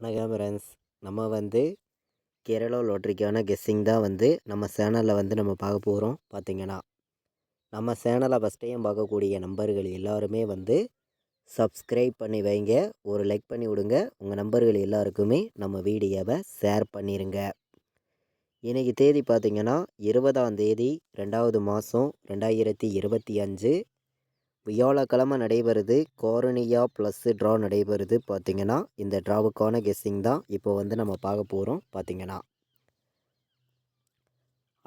வணக்கம் ஃப்ரெண்ட்ஸ். நம்ம வந்து கேரளா லாட்ரிக்கான கெஸ்ஸிங் தான் வந்து நம்ம சேனலில் வந்து நம்ம பார்க்க போகிறோம். பார்த்தீங்கன்னா நம்ம சேனலை ஃபஸ்ட் டைம் பார்க்கக்கூடிய நம்பர்கள் எல்லாருமே வந்து சப்ஸ்கிரைப் பண்ணி வைங்க, ஒரு லைக் பண்ணி விடுங்க. உங்கள் நம்பர்கள் எல்லாருக்குமே நம்ம வீடியோவை ஷேர் பண்ணிடுங்க. இன்றைக்கி தேதி பார்த்திங்கன்னா 20ஆம் தேதி 2வது மாதம் 2025 வியாழக்கிழமை நடைபெறுது. கோரனியா ப்ளஸ் ட்ரா நடைபெறுது. பார்த்திங்கன்னா இந்த ட்ராவுக்கான கெஸ்ஸிங் தான் இப்போ வந்து நம்ம பார்க்க போகிறோம். பார்த்திங்கன்னா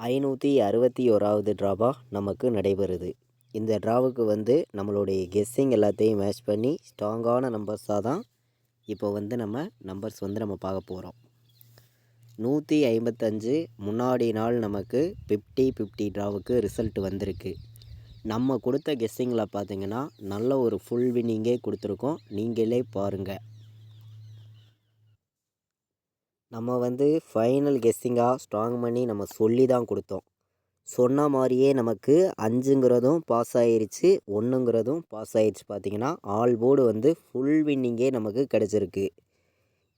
561வது ட்ராவாக நமக்கு நடைபெறுது. இந்த ட்ராவுக்கு வந்து நம்மளுடைய கெஸ்ஸிங் எல்லாத்தையும் மேட்ச் பண்ணி ஸ்ட்ராங்கான நம்பர்ஸாக தான் இப்போ வந்து நம்ம நம்பர்ஸ் வந்து நம்ம பார்க்க போகிறோம். 155 முன்னாடி நாள் நமக்கு 50-50 ட்ராவுக்கு ரிசல்ட் வந்திருக்கு. நம்ம கொடுத்த கெஸ்ஸிங்கில் பார்த்தீங்கன்னா நல்ல ஒரு ஃபுல் வின்னிங்கே கொடுத்துருக்கோம். நீங்களே பாருங்கள். நம்ம வந்து ஃபைனல் கெஸ்ஸிங்காக ஸ்ட்ராங் பண்ணி நம்ம சொல்லி தான் கொடுத்தோம். சொன்ன மாதிரியே நமக்கு 5ங்கிறதும் பாஸ் ஆகிருச்சு, 1ங்கிறதும் பாஸ் ஆகிருச்சு. பார்த்திங்கன்னா ஆல் போர்டு வந்து ஃபுல் வின்னிங்கே நமக்கு கிடச்சிருக்கு.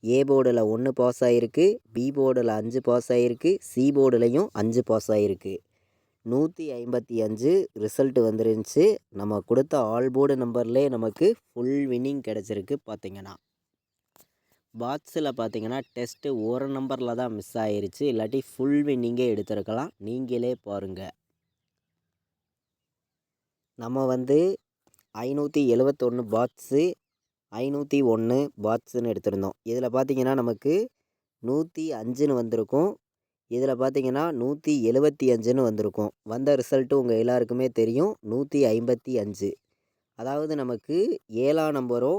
ஏ போர்டில் 1 பாஸ் ஆகிருக்கு, பி போர்டில் 5 பாஸ் ஆகிருக்கு, சி போர்டுலையும் 5 பாஸ் ஆகிருக்கு. 155 ரிசல்ட் வந்துருந்துச்சு. நம்ம கொடுத்த ஆல் போர்டு நம்பர்லேயே நமக்கு ஃபுல் வின்னிங் கிடச்சிருக்கு. பார்த்திங்கன்னா பாக்ஸில் பார்த்திங்கன்னா டெஸ்ட்டு ஒரு நம்பரில் தான் மிஸ் ஆகிருச்சு, இல்லாட்டி ஃபுல் வின்னிங்கே எடுத்துருக்கலாம். நீங்களே பாருங்கள். நம்ம வந்து 571 பாக்ஸு 501 பாக்ஸுன்னு எடுத்திருந்தோம். இதில் பார்த்திங்கன்னா நமக்கு 105ன்னு வந்திருக்கும். இதில் பார்த்திங்கன்னா 175ன்னு வந்திருக்கும். வந்த ரிசல்ட்டு உங்கள் எல்லாருக்குமே தெரியும், 155. அதாவது நமக்கு 7ஆம் நம்பரோ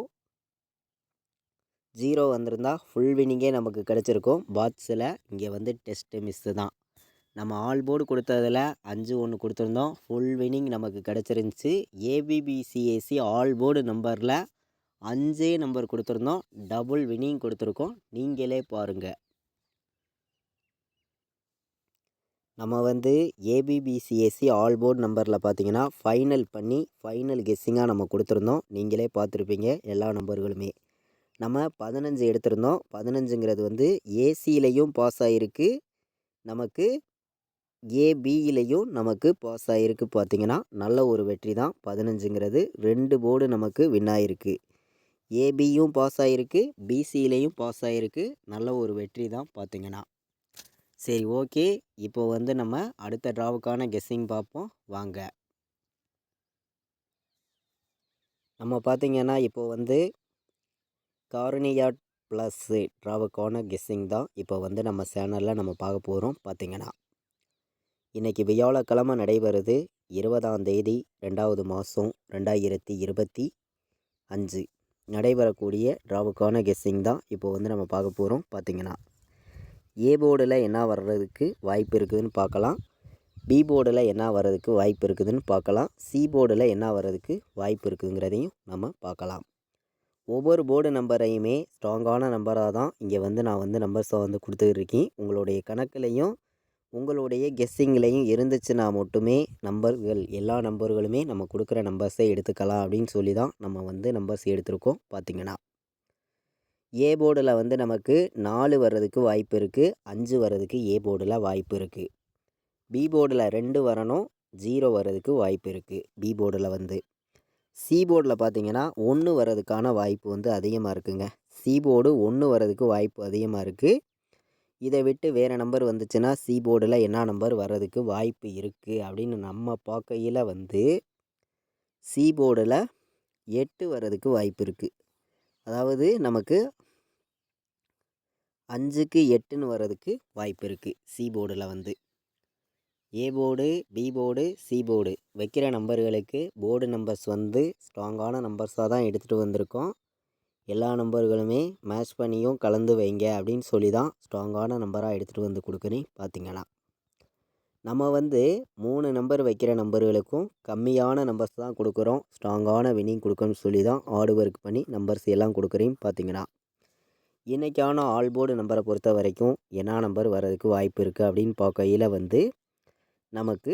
0 வந்திருந்தா ஃபுல் வின்னிங்கே நமக்கு கிடச்சிருக்கும். பாக்ஸில் இங்கே வந்து டெஸ்ட்டு மிஸ்ஸு தான். நம்ம ஆல் போர்டு கொடுத்ததில் 5-1 கொடுத்துருந்தோம். ஃபுல் வின்னிங் நமக்கு கிடச்சிருந்துச்சி. ஏபிபிசிஏசி ஆல் போர்டு நம்பரில் 5 நம்பர் கொடுத்துருந்தோம். டபுள் வின்னிங் கொடுத்துருக்கோம். நீங்களே பாருங்கள். நம்ம வந்து ஏபிபிசிஎஸ்சி ஆல் போர்டு நம்பரில் பார்த்தீங்கன்னா ஃபைனல் பண்ணி ஃபைனல் கெஸ்ஸிங்காக நம்ம கொடுத்துருந்தோம். நீங்களே பார்த்துருப்பீங்க எல்லா நம்பர்களுமே. நம்ம 15 எடுத்திருந்தோம். 15ங்கிறது வந்து ஏசியிலையும் பாஸ் ஆகிருக்கு, நமக்கு ஏபியிலையும் நமக்கு பாஸ் ஆகிருக்கு. பார்த்திங்கன்னா நல்ல ஒரு வெற்றி தான். 15ங்கிறது 2 போர்டு நமக்கு வின் ஆகிருக்கு. ஏபியும் பாஸ் ஆகிருக்கு, பிசியிலையும் பாஸ் ஆகிருக்கு. நல்ல ஒரு வெற்றி தான். பார்த்திங்கன்னா சரி, ஓகே. இப்போ வந்து நம்ம அடுத்த ட்ராவுக்கான கெஸ்ஸிங் பார்ப்போம் வாங்க. நம்ம பார்த்திங்கன்னா இப்போ வந்து கார்னியா ப்ளஸ்ஸு ட்ராவுக்கான கெஸ்ஸிங் தான் இப்போ வந்து நம்ம சேனலில் நம்ம பார்க்க போகிறோம். பார்த்திங்கன்னா இன்றைக்கி வியாழக்கிழமை நடைபெறுது. 20ஆம் தேதி 2வது மாதம் 2025 நடைபெறக்கூடிய ட்ராவுக்கான கெஸ்ஸிங் தான் இப்போ வந்து நம்ம பார்க்க போகிறோம். பார்த்திங்கன்னா ஏ போர்டில் என்ன வர்றதுக்கு வாய்ப்பு இருக்குதுன்னு பார்க்கலாம், பி போர்டில் என்ன வர்றதுக்கு வாய்ப்பு இருக்குதுன்னு பார்க்கலாம், சி போர்டில் என்ன வர்றதுக்கு வாய்ப்பு இருக்குதுங்கிறதையும் நம்ம பார்க்கலாம். ஒவ்வொரு போர்டு நம்பரையுமே ஸ்ட்ராங்கான நம்பராக தான் இங்கே வந்து நான் வந்து நம்பர்ஸை வந்து கொடுத்துருக்கேன். உங்களுடைய கணக்குலையும் உங்களுடைய கெஸ்ஸிங்லேயும் இருந்துச்சுன்னா மட்டுமே நம்பர்கள் எல்லா நம்பர்களுமே நம்ம கொடுக்குற நம்பர்ஸை எடுத்துக்கலாம் அப்படின்னு சொல்லி தான் நம்ம வந்து நம்பர்ஸ் எடுத்திருக்கோம். பார்த்திங்கன்னா ஏ போர்டில் வந்து நமக்கு 4 வர்றதுக்கு வாய்ப்பு இருக்குது, 5 வர்றதுக்கு ஏ போர்டில் வாய்ப்பு இருக்குது. பி போர்டில் 2 வரணும், 0 வர்றதுக்கு வாய்ப்பு இருக்குது பி போர்டில் வந்து. சி போர்டில் பார்த்திங்கன்னா 1 வர்றதுக்கான வாய்ப்பு வந்து அதிகமாக இருக்குங்க. சி போர்டு 1 வர்றதுக்கு வாய்ப்பு அதிகமாக இருக்குது. இதை விட்டு வேறு நம்பர் வந்துச்சுன்னா சி போர்டில் என்ன நம்பர் வர்றதுக்கு வாய்ப்பு இருக்குது அப்படின்னு நம்ம பார்க்கையில் வந்து சி போர்டில் 8 வர்றதுக்கு வாய்ப்பு இருக்குது. அதாவது நமக்கு 5க்கு 8ன்னு வர்றதுக்கு வாய்ப்பு இருக்குது சி போர்டில் வந்து. A board, B board, C board வைக்கிற நம்பர்களுக்கு போர்டு நம்பர்ஸ் வந்து ஸ்ட்ராங்கான நம்பர்ஸாக தான் எடுத்துகிட்டு வந்திருக்கோம். எல்லா நம்பர்களுமே மேட்ச் பண்ணியும் கலந்து வைங்க அப்படின்னு சொல்லி தான் ஸ்ட்ராங்கான நம்பராக எடுத்துகிட்டு வந்து கொடுக்குறேன். பார்த்திங்கன்னா நம்ம வந்து 3 நம்பர் வைக்கிற நம்பர்களுக்கும் கம்மியான நம்பர்ஸ் தான் கொடுக்குறோம். ஸ்ட்ராங்கான வின்னிங் கொடுக்கணும்னு சொல்லி தான் ஹார்டு ஒர்க் பண்ணி நம்பர்ஸ் எல்லாம் கொடுக்குறேன். பார்த்திங்கன்னா இன்றைக்கான ஆல் போர்டு நம்பரை பொறுத்த வரைக்கும் என்ன நம்பர் வர்றதுக்கு வாய்ப்பு இருக்குது அப்படின்னு பார்க்கையில் வந்து நமக்கு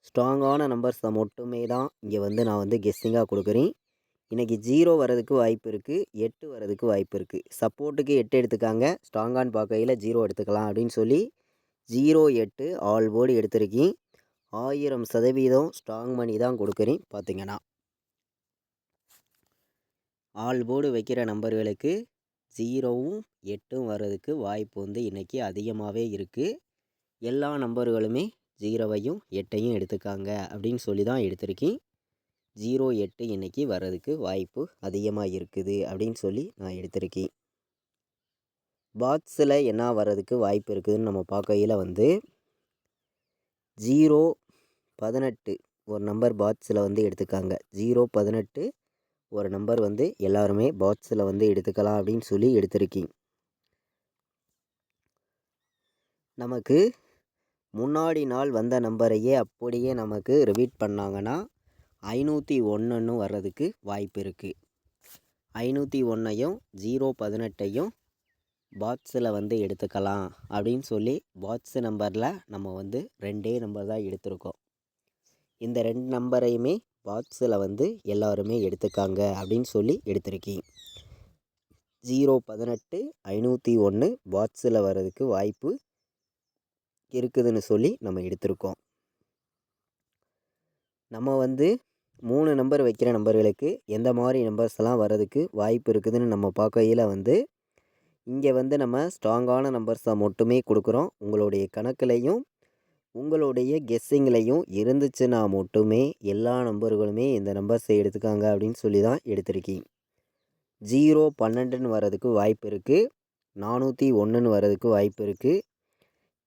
ஸ்ட்ராங்கான நம்பர்ஸை மட்டுமே தான் இங்கே வந்து நான் வந்து கெஸ்ஸிங்காக கொடுக்குறேன். இன்றைக்கி 0 வரதுக்கு வாய்ப்பு இருக்குது, 8 வரதுக்கு வாய்ப்பு இருக்குது. சப்போர்ட்டுக்கு 8 எடுத்துக்காங்க, ஸ்ட்ராங்கான்னு பார்க்கையில் 0 எடுத்துக்கலாம் அப்படின்னு சொல்லி 0 8 ஆல் போர்டு எடுத்திருக்கேன். 1000% ஸ்ட்ராங் பண்ணி தான் கொடுக்குறேன். பார்த்திங்கன்னா ஆல் போர்டு வைக்கிற நம்பர்களுக்கு 0வும் 8ம் வர்றதுக்கு வாய்ப்பு வந்து இன்றைக்கி அதிகமாகவே இருக்குது. எல்லா நம்பர்களுமே 0வையும் 8ஐயும் எடுத்துக்காங்க அப்படின்னு சொல்லி தான் எடுத்திருக்கேன். 0 8 இன்றைக்கி வர்றதுக்கு வாய்ப்பு அதிகமாக இருக்குது அப்படின்னு சொல்லி நான் எடுத்திருக்கேன். பாக்ஸில் என்ன வர்றதுக்கு வாய்ப்பு இருக்குதுன்னு நம்ம பார்க்கையில் வந்து 0 18 ஒரு நம்பர் பாக்ஸில் வந்து எடுத்துக்காங்க. 0 18 ஒரு நம்பர் வந்து எல்லாருமே பாக்ஸில் வந்து எடுத்துக்கலாம் அப்படின்னு சொல்லி எடுத்திருக்கேன். நமக்கு முன்னாடி நாள் வந்த நம்பரையே அப்படியே நமக்கு ரிப்பீட் பண்ணாங்கன்னா 501 வர்றதுக்கு வாய்ப்பு இருக்குது. 501ஐயும் 0 18ஐயும் பாக்ஸில் வந்து எடுத்துக்கலாம் அப்படின்னு சொல்லி பாக்ஸ் நம்பரில் நம்ம வந்து 2 நம்பர் தான் எடுத்திருக்கோம். இந்த 2 நம்பரையுமே பாக்ஸில் வந்து எல்லாருமே எடுத்துக்காங்க அப்படின்னு சொல்லி எடுத்திருக்கேன். 0 18 501 பாக்ஸில் வர்றதுக்கு வாய்ப்பு இருக்குதுன்னு சொல்லி நம்ம எடுத்திருக்கோம். நம்ம வந்து 3 நம்பர் வைக்கிற நம்பர்களுக்கு எந்த மாதிரி நம்பர்ஸ் எல்லாம் வர்றதுக்கு வாய்ப்பு இருக்குதுன்னு நம்ம பார்க்கையில் வந்து இங்கே வந்து நம்ம ஸ்ட்ராங்கான நம்பர்ஸை மட்டுமே கொடுக்குறோம். உங்களுடைய கணக்குலையும் உங்களுடைய கெஸ்ஸிங்லையும் இருந்துச்சுன்னா மட்டுமே எல்லா நம்பர்களுமே இந்த நம்பர்ஸை எடுத்துக்காங்க அப்படின்னு சொல்லி தான் எடுத்திருக்கேன். 0 12 வர்றதுக்கு வாய்ப்பு இருக்குது. 401 வர்றதுக்கு வாய்ப்பு இருக்குது.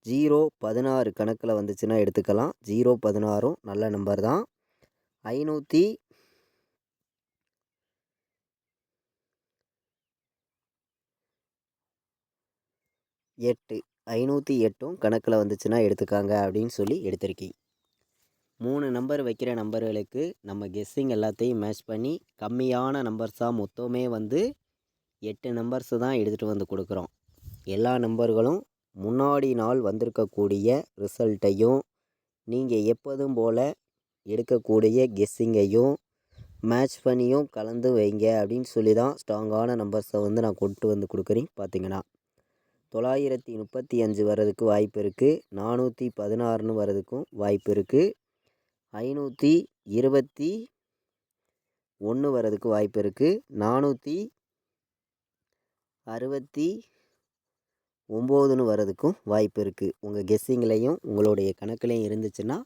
0 16 கணக்கில் வந்துச்சுன்னா எடுத்துக்கலாம். 0 16ம் நல்ல நம்பர் தான். 508 508ம் கணக்கில் வந்துச்சுன்னா எடுத்துக்காங்க அப்படின்னு சொல்லி எடுத்திருக்கேன். 3 நம்பர் வைக்கிற நம்பர்களுக்கு நம்ம கெஸ்ஸிங் எல்லாத்தையும் மேட்ச் பண்ணி கம்மியான நம்பர்ஸாக மொத்தமே வந்து 8 நம்பர்ஸு தான் எடுத்துகிட்டு வந்து கொடுக்குறோம். எல்லா நம்பர்களும் முன்னாடி நாள் வந்திருக்கக்கூடிய ரிசல்ட்டையும் நீங்கள் எப்போதும் போல் எடுக்கக்கூடிய கெஸ்ஸிங்கையும் மேட்ச் பண்ணியும் கலந்து வைங்க அப்படின்னு சொல்லி தான் ஸ்ட்ராங்கான நம்பர்ஸை வந்து நான் கொண்டு வந்து கொடுக்குறேன். பார்த்திங்கன்னா 935 வர்றதுக்கு வாய்ப்பு இருக்குது. 416 வர்றதுக்கும் வாய்ப்பு இருக்குது. 521 வர்றதுக்கு வாய்ப்பு இருக்குது. 469 வர்றதுக்கும் வாய்ப்பு இருக்குது. உங்கள் கெஸ்ஸிங்லேயும் உங்களுடைய கணக்குலையும் இருந்துச்சுன்னா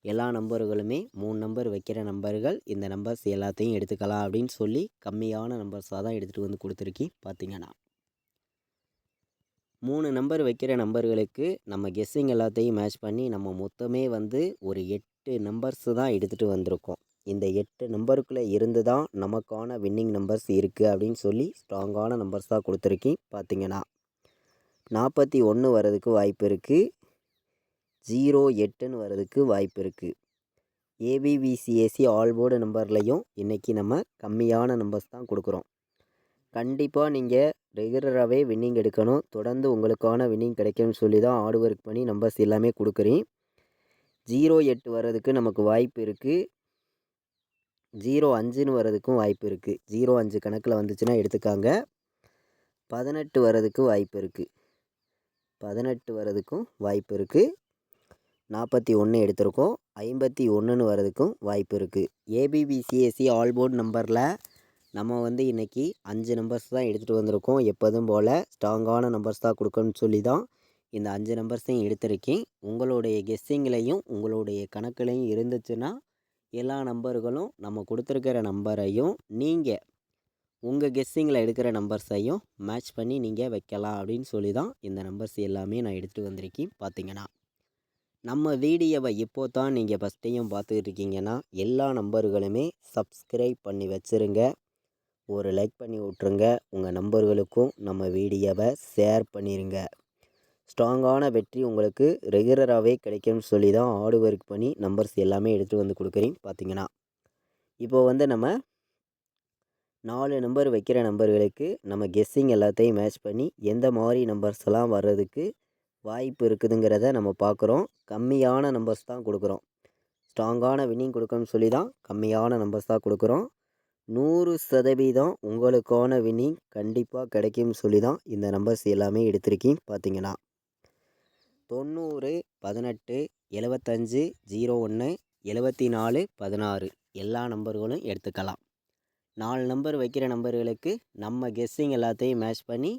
எல்லா நம்பர்களுமே 3 நம்பர் வைக்கிற நம்பர்கள் இந்த நம்பர்ஸ் எல்லாத்தையும் எடுத்துக்கலாம் அப்படின்னு சொல்லி கம்மியான நம்பர்ஸாக தான் எடுத்துகிட்டு வந்து கொடுத்துருக்கேன். பார்த்திங்கன்னா 3 நம்பர் வைக்கிற நம்பர்களுக்கு நம்ம கெஸ்ஸிங் எல்லாத்தையும் மேட்ச் பண்ணி நம்ம மொத்தமே வந்து ஒரு 8 நம்பர்ஸு தான் எடுத்துகிட்டு வந்திருக்கோம். இந்த 8 நம்பருக்குள்ளே இருந்து தான் நமக்கான வின்னிங் நம்பர்ஸ் இருக்குது அப்படின்னு சொல்லி ஸ்ட்ராங்கான நம்பர்ஸ் தான் கொடுத்துருக்கேன். பார்த்திங்கன்னா 41 வர்றதுக்கு வாய்ப்பு இருக்குது. 0 8 வர்றதுக்கு வாய்ப்பு இருக்குது. ஏபிபிசிஎஸ்சி ஆல் போர்டு நம்பர்லையும் இன்றைக்கி நம்ம கம்மியான நம்பர்ஸ் தான் கொடுக்குறோம். கண்டிப்பாக நீங்கள் ரெகுலராகவே வின்னிங் எடுக்கணும். தொடர்ந்து உங்களுக்கான வின்னிங் கிடைக்கும்னு சொல்லி தான் ஹார்ட் ஒர்க் பண்ணி நம்பர்ஸ் எல்லாமே கொடுக்குறேன். 0 8 வர்றதுக்கு நமக்கு வாய்ப்பு இருக்குது. 0 5 வர்றதுக்கும் வாய்ப்பு இருக்குது. 0 5 கணக்கில் வந்துச்சுன்னா எடுத்துக்காங்க. 18 வர்றதுக்கு வாய்ப்பு இருக்குது. 18 வர்றதுக்கும் வாய்ப்பு இருக்குது. 41 எடுத்திருக்கோம். 51 வர்றதுக்கும் வாய்ப்பு இருக்குது. ஏபிபிசிஎஸ்சி ஆல் போர்டு நம்பரில் நம்ம வந்து இன்றைக்கி 5 நம்பர்ஸ் தான் எடுத்துகிட்டு வந்திருக்கோம். எப்போதும் போல் ஸ்ட்ராங்கான நம்பர்ஸ் தான் கொடுக்கணும்னு சொல்லி தான் இந்த 5 நம்பர்ஸையும் எடுத்திருக்கேன். உங்களுடைய கெஸ்ஸிங்லேயும் உங்களுடைய கணக்குலையும் இருந்துச்சுன்னா எல்லா நம்பர்களும் நம்ம கொடுத்துருக்கிற நம்பரையும் நீங்கள் உங்கள் கெஸ்ஸிங்கில் எடுக்கிற நம்பர்ஸையும் மேட்ச் பண்ணி நீங்கள் வைக்கலாம் அப்படின்னு சொல்லி தான் இந்த நம்பர்ஸ் எல்லாமே நான் எடுத்துகிட்டு வந்திருக்கேன். பார்த்திங்கன்னா நம்ம வீடியோவை இப்போ தான் நீங்கள் ஃபஸ்ட் டைம் பார்த்துக்கிட்டு இருக்கீங்கன்னா எல்லா நம்பர்களுமே சப்ஸ்கிரைப் பண்ணி வச்சுருங்க. ஒரு லைக் பண்ணி விட்ருங்க. உங்கள் நம்பர்களுக்கும் நம்ம வீடியோவை ஷேர் பண்ணிடுங்க. ஸ்ட்ராங்கான வெற்றி உங்களுக்கு ரெகுலராகவே கிடைக்கும்னு சொல்லி தான் ஹார்ட் ஒர்க் பண்ணி நம்பர்ஸ் எல்லாமே எடுத்துகிட்டு வந்து கொடுக்குறேன். பார்த்திங்கன்னா இப்போ வந்து நம்ம 4 நம்பர் வைக்கிற நம்பர்களுக்கு நம்ம கெஸ்ஸிங் எல்லாத்தையும் மேட்ச் பண்ணி எந்த மாதிரி நம்பர்ஸ் எல்லாம் வர்றதுக்கு வாய்ப்பு இருக்குதுங்கிறத நம்ம பார்க்குறோம். கம்மியான நம்பர்ஸ் தான் கொடுக்குறோம். ஸ்ட்ராங்கான வின்னிங் கொடுக்கணும்னு சொல்லி தான் கம்மியான நம்பர்ஸ் தான் கொடுக்குறோம். 100% உங்களுக்கான வின்னிங் கண்டிப்பாக கிடைக்கும்னு சொல்லி தான் இந்த நம்பர்ஸ் எல்லாமே எடுத்திருக்கேன். பார்த்தீங்கன்னா 90 18 75 01 74 16 எல்லா நம்பர்களும் எடுத்துக்கலாம். 4 நம்பர் வைக்கிற நம்பர்களுக்கு நம்ம கெஸ்ஸிங் எல்லாத்தையும் மேட்ச் பண்ணி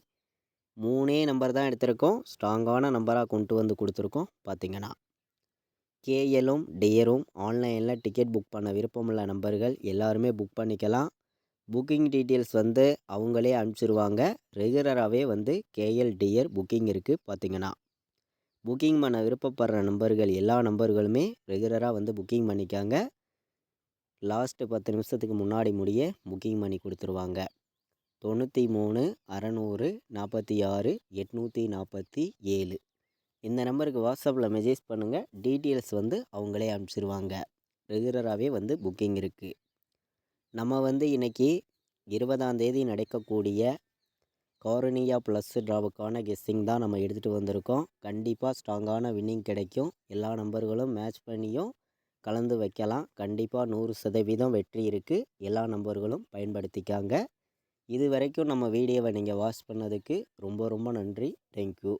3 நம்பர் தான் எடுத்திருக்கோம். ஸ்ட்ராங்கான நம்பராக கொண்டு வந்து கொடுத்துருக்கோம். பார்த்தீங்கன்னா கேஎலும் டியரும் ஆன்லைனில் டிக்கெட் புக் பண்ண விருப்பமுள்ள நம்பர்கள் எல்லாருமே புக் பண்ணிக்கலாம். புக்கிங் டீட்டெயில்ஸ் வந்து அவங்களே அனுப்பிச்சிருவாங்க. ரெகுலராகவே வந்து கேஎல் டியர் புக்கிங் இருக்குது. பார்த்தீங்கன்னா புக்கிங் பண்ண விருப்பப்படுற நம்பர்கள் எல்லா நம்பர்களுமே ரெகுலராக வந்து புக்கிங் பண்ணிக்காங்க. லாஸ்ட்டு 10 நிமிஷத்துக்கு முன்னாடி முடிய புக்கிங் பண்ணி கொடுத்துருவாங்க. 93 600 46 847 இந்த நம்பருக்கு வாட்ஸ்அப்பில் மெசேஜ் பண்ணுங்கள். டீட்டெயில்ஸ் வந்து அவங்களே அனுப்பிச்சிருவாங்க. ரெகுலராகவே வந்து புக்கிங் இருக்குது. நம்ம வந்து இன்றைக்கி 20ஆம் தேதி நடக்கக்கூடிய கார்னியா ப்ளஸ் ட்ராவுக்கான கெஸ்ஸிங் தான் நம்ம எடுத்துகிட்டு வந்திருக்கோம். கண்டிப்பாக ஸ்ட்ராங்கான வின்னிங் கிடைக்கும். எல்லா நம்பர்களும் மேட்ச் பண்ணியும் கலந்து வைக்கலாம். கண்டிப்பாக 100% வெற்றி இருக்குது. எல்லா நம்பர்களும் பயன்படுத்திக்காங்க. இது வரைக்கும் நம்ம வீடியோவை நீங்கள் வாட்ச் பண்ணதுக்கு ரொம்ப ரொம்ப நன்றி. தேங்க்யூ.